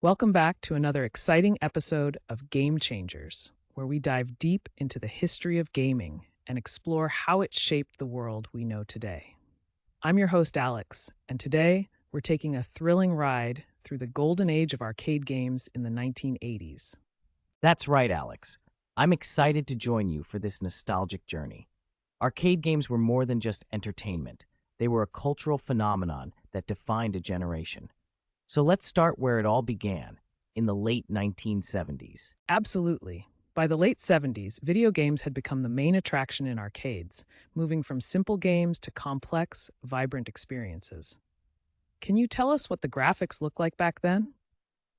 Welcome back to another exciting episode of Game Changers, where we dive deep into the history of gaming and explore how it shaped the world we know today. I'm your host, Alex, and today we're taking a thrilling ride through the golden age of arcade games in the 1980s. That's right, Alex. I'm excited to join you for this nostalgic journey. Arcade games were more than just entertainment. They were a cultural phenomenon that defined a generation. So let's start where it all began, in the late 1970s. Absolutely. By the late 70s, video games had become the main attraction in arcades, moving from simple games to complex, vibrant experiences. Can you tell us what the graphics looked like back then?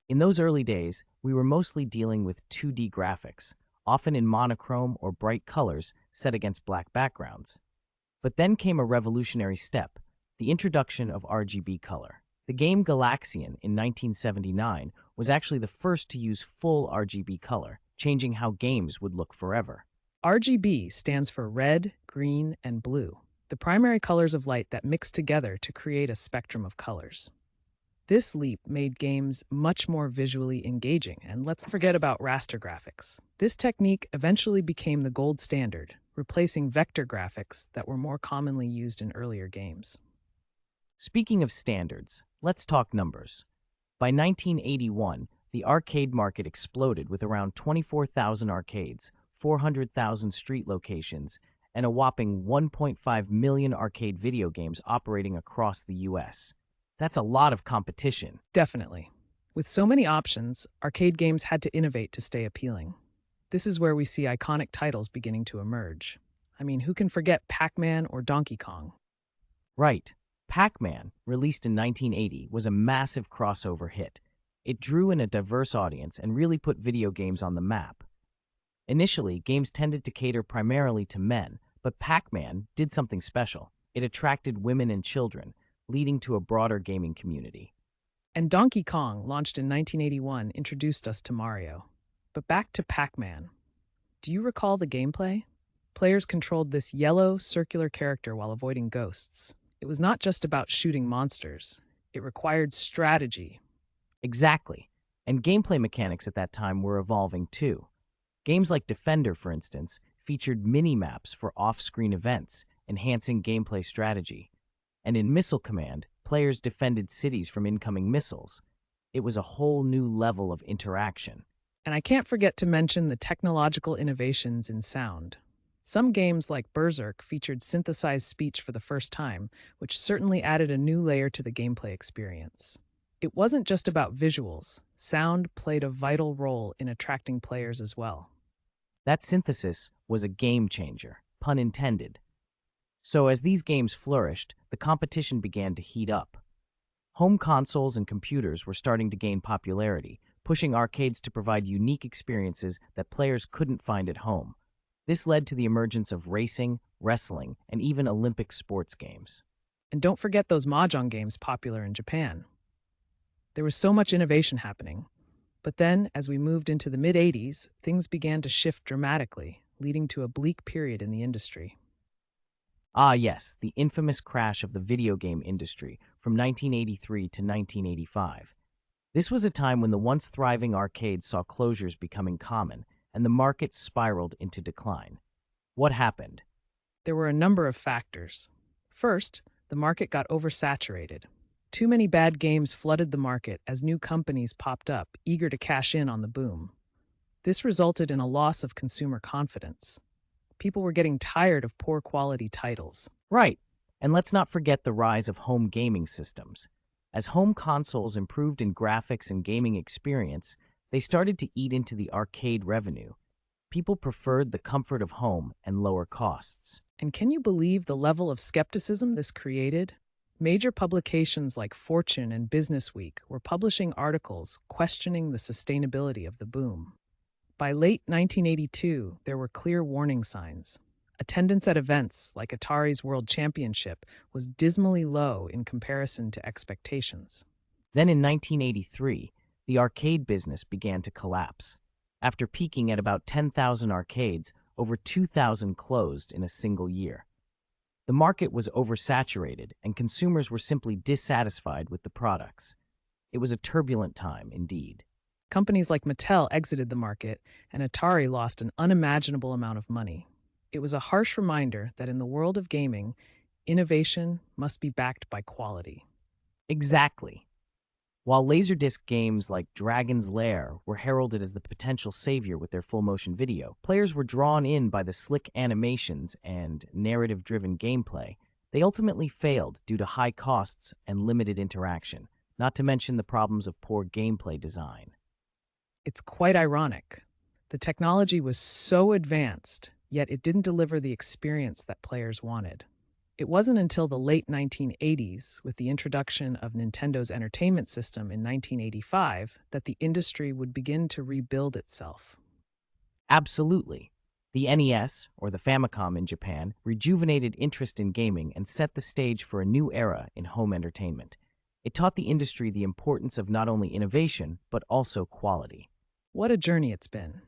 In those early days, we were mostly dealing with 2D graphics, often in monochrome or bright colors set against black backgrounds. But then came a revolutionary step, the introduction of RGB color. The game Galaxian in 1979 was actually the first to use full RGB color, changing how games would look forever. RGB stands for red, green, and blue, the primary colors of light that mix together to create a spectrum of colors. This leap made games much more visually engaging, and let's not forget about raster graphics. This technique eventually became the gold standard, replacing vector graphics that were more commonly used in earlier games. Speaking of standards, let's talk numbers. By 1981, the arcade market exploded with around 24,000 arcades, 400,000 street locations, and a whopping 1.5 million arcade video games operating across the US. That's a lot of competition. Definitely. With so many options, arcade games had to innovate to stay appealing. This is where we see iconic titles beginning to emerge. I mean, who can forget Pac-Man or Donkey Kong? Right. Pac-Man, released in 1980, was a massive crossover hit. It drew in a diverse audience and really put video games on the map. Initially, games tended to cater primarily to men, but Pac-Man did something special. It attracted women and children, leading to a broader gaming community. And Donkey Kong, launched in 1981, introduced us to Mario. But back to Pac-Man. Do you recall the gameplay? Players controlled this yellow, circular character while avoiding ghosts. It was not just about shooting monsters. It required strategy. Exactly. And gameplay mechanics at that time were evolving too. Games like Defender, for instance, featured mini-maps for off-screen events, enhancing gameplay strategy. And in Missile Command, players defended cities from incoming missiles. It was a whole new level of interaction. And I can't forget to mention the technological innovations in sound. Some games like Berserk featured synthesized speech for the first time, which certainly added a new layer to the gameplay experience. It wasn't just about visuals. Sound played a vital role in attracting players as well. That synthesis was a game changer, pun intended. So as these games flourished, the competition began to heat up. Home consoles and computers were starting to gain popularity, pushing arcades to provide unique experiences that players couldn't find at home. This led to the emergence of racing, wrestling, and even Olympic sports games. And don't forget those Mahjong games popular in Japan. There was so much innovation happening. But then, as we moved into the mid-80s, things began to shift dramatically, leading to a bleak period in the industry. Ah yes, the infamous crash of the video game industry from 1983 to 1985. This was a time when the once thriving arcades saw closures becoming common, and the market spiraled into decline. What happened? There were a number of factors. First, the market got oversaturated. Too many bad games flooded the market as new companies popped up, eager to cash in on the boom. This resulted in a loss of consumer confidence. People were getting tired of poor quality titles. Right, and let's not forget the rise of home gaming systems. As home consoles improved in graphics and gaming experience, they started to eat into the arcade revenue. People preferred the comfort of home and lower costs. And can you believe the level of skepticism this created? Major publications like Fortune and Businessweek were publishing articles questioning the sustainability of the boom. By late 1982, there were clear warning signs. Attendance at events like Atari's World Championship was dismally low in comparison to expectations. Then in 1983, the arcade business began to collapse. After peaking at about 10,000 arcades, over 2,000 closed in a single year. The market was oversaturated, and consumers were simply dissatisfied with the products. It was a turbulent time indeed. Companies like Mattel exited the market, and Atari lost an unimaginable amount of money. It was a harsh reminder that in the world of gaming, innovation must be backed by quality. Exactly. While Laserdisc games like Dragon's Lair were heralded as the potential savior with their full motion video, players were drawn in by the slick animations and narrative driven gameplay. They ultimately failed due to high costs and limited interaction, not to mention the problems of poor gameplay design. It's quite ironic. The technology was so advanced, yet it didn't deliver the experience that players wanted. It wasn't until the late 1980s, with the introduction of Nintendo's Entertainment System in 1985, that the industry would begin to rebuild itself. Absolutely. The NES, or the Famicom in Japan, rejuvenated interest in gaming and set the stage for a new era in home entertainment. It taught the industry the importance of not only innovation, but also quality. What a journey it's been.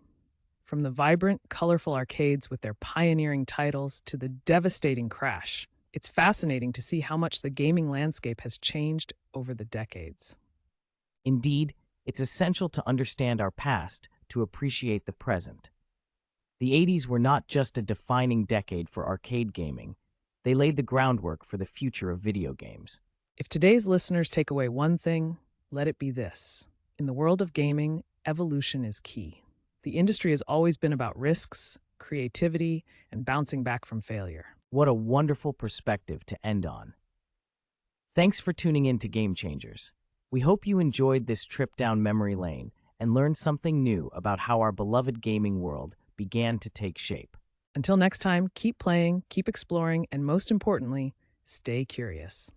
From the vibrant, colorful arcades with their pioneering titles to the devastating crash, it's fascinating to see how much the gaming landscape has changed over the decades. Indeed, it's essential to understand our past to appreciate the present. The 80s were not just a defining decade for arcade gaming, they laid the groundwork for the future of video games. If today's listeners take away one thing, let it be this. In the world of gaming, evolution is key. The industry has always been about risks, creativity, and bouncing back from failure. What a wonderful perspective to end on. Thanks for tuning in to Game Changers. We hope you enjoyed this trip down memory lane and learned something new about how our beloved gaming world began to take shape. Until next time, keep playing, keep exploring, and most importantly, stay curious.